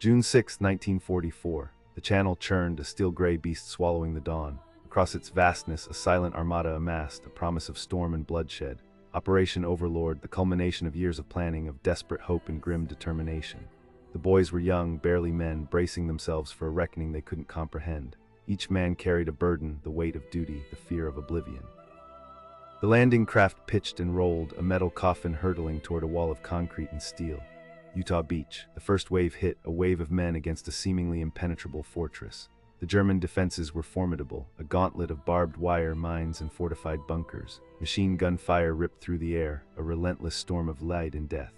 June 6, 1944. The channel churned, a steel-gray beast swallowing the dawn. Across its vastness, a silent armada amassed, a promise of storm and bloodshed. Operation Overlord, the culmination of years of planning, of desperate hope and grim determination. The boys were young, barely men, bracing themselves for a reckoning they couldn't comprehend. Each man carried a burden, the weight of duty, the fear of oblivion. The landing craft pitched and rolled, a metal coffin hurtling toward a wall of concrete and steel. Omaha Beach. The first wave hit, a wave of men against a seemingly impenetrable fortress. The German defenses were formidable, a gauntlet of barbed wire, mines, and fortified bunkers. Machine gun fire ripped through the air, a relentless storm of light and death.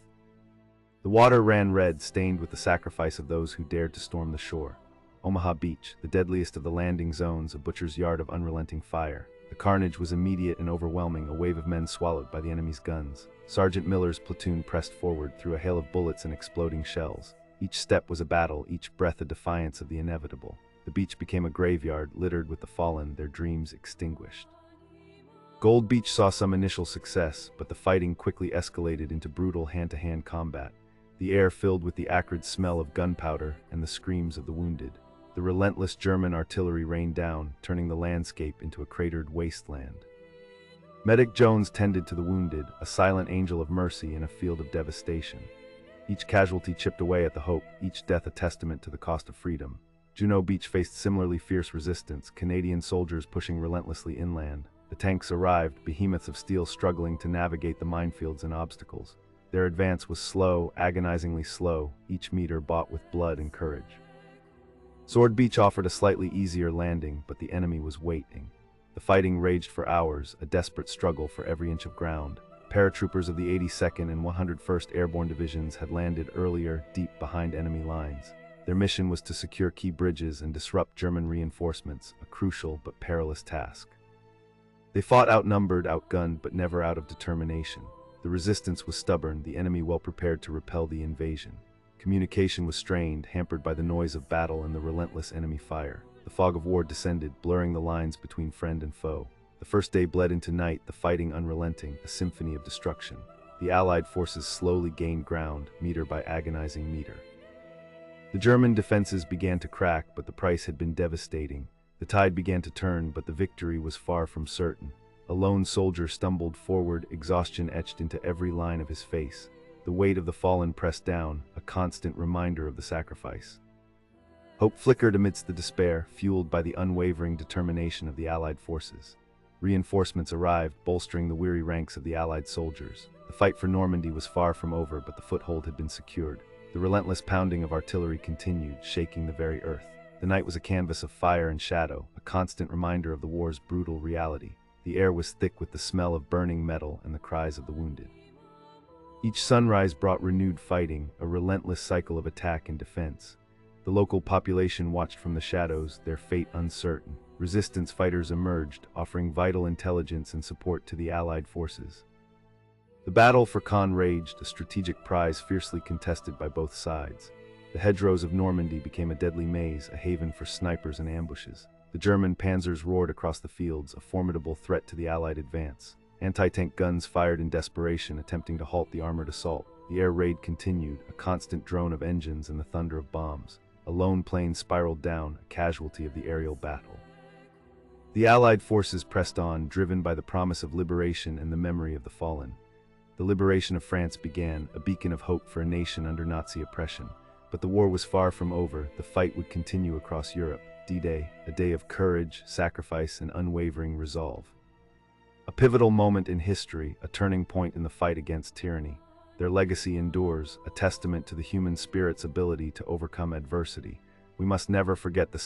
The water ran red, stained with the sacrifice of those who dared to storm the shore. Omaha Beach, the deadliest of the landing zones, a butcher's yard of unrelenting fire. The carnage was immediate and overwhelming, a wave of men swallowed by the enemy's guns. Sergeant Miller's platoon pressed forward through a hail of bullets and exploding shells. Each step was a battle, each breath a defiance of the inevitable. The beach became a graveyard, littered with the fallen, their dreams extinguished. Gold Beach saw some initial success, but the fighting quickly escalated into brutal hand-to-hand combat. The air filled with the acrid smell of gunpowder and the screams of the wounded. The relentless German artillery rained down, turning the landscape into a cratered wasteland. Medic Jones tended to the wounded, a silent angel of mercy in a field of devastation. Each casualty chipped away at the hope, each death a testament to the cost of freedom. Juno Beach faced similarly fierce resistance, Canadian soldiers pushing relentlessly inland. The tanks arrived, behemoths of steel struggling to navigate the minefields and obstacles. Their advance was slow, agonizingly slow, each meter bought with blood and courage. Sword Beach offered a slightly easier landing, but the enemy was waiting. The fighting raged for hours, a desperate struggle for every inch of ground. Paratroopers of the 82nd and 101st Airborne Divisions had landed earlier, deep behind enemy lines. Their mission was to secure key bridges and disrupt German reinforcements, a crucial but perilous task. They fought outnumbered, outgunned, but never out of determination. The resistance was stubborn, the enemy well prepared to repel the invasion. Communication was strained, hampered by the noise of battle and the relentless enemy fire. The fog of war descended, blurring the lines between friend and foe. The first day bled into night, the fighting unrelenting, a symphony of destruction. The Allied forces slowly gained ground, meter by agonizing meter. The German defenses began to crack, but the price had been devastating. The tide began to turn, but the victory was far from certain. A lone soldier stumbled forward, exhaustion etched into every line of his face. The weight of the fallen pressed down, a constant reminder of the sacrifice. Hope flickered amidst the despair, fueled by the unwavering determination of the Allied forces. Reinforcements arrived, bolstering the weary ranks of the Allied soldiers. The fight for Normandy was far from over, but the foothold had been secured. The relentless pounding of artillery continued, shaking the very earth. The night was a canvas of fire and shadow, a constant reminder of the war's brutal reality. The air was thick with the smell of burning metal and the cries of the wounded. Each sunrise brought renewed fighting, a relentless cycle of attack and defense. The local population watched from the shadows, their fate uncertain. Resistance fighters emerged, offering vital intelligence and support to the Allied forces. The battle for Caen raged, a strategic prize fiercely contested by both sides. The hedgerows of Normandy became a deadly maze, a haven for snipers and ambushes. The German panzers roared across the fields, a formidable threat to the Allied advance. Anti-tank guns fired in desperation, attempting to halt the armored assault. The air raid continued, a constant drone of engines and the thunder of bombs. A lone plane spiraled down, a casualty of the aerial battle. The Allied forces pressed on, driven by the promise of liberation and the memory of the fallen. The liberation of France began, a beacon of hope for a nation under Nazi oppression. But the war was far from over. The fight would continue across Europe. D-Day, a day of courage, sacrifice, and unwavering resolve. A pivotal moment in history, a turning point in the fight against tyranny. Their legacy endures, a testament to the human spirit's ability to overcome adversity. We must never forget the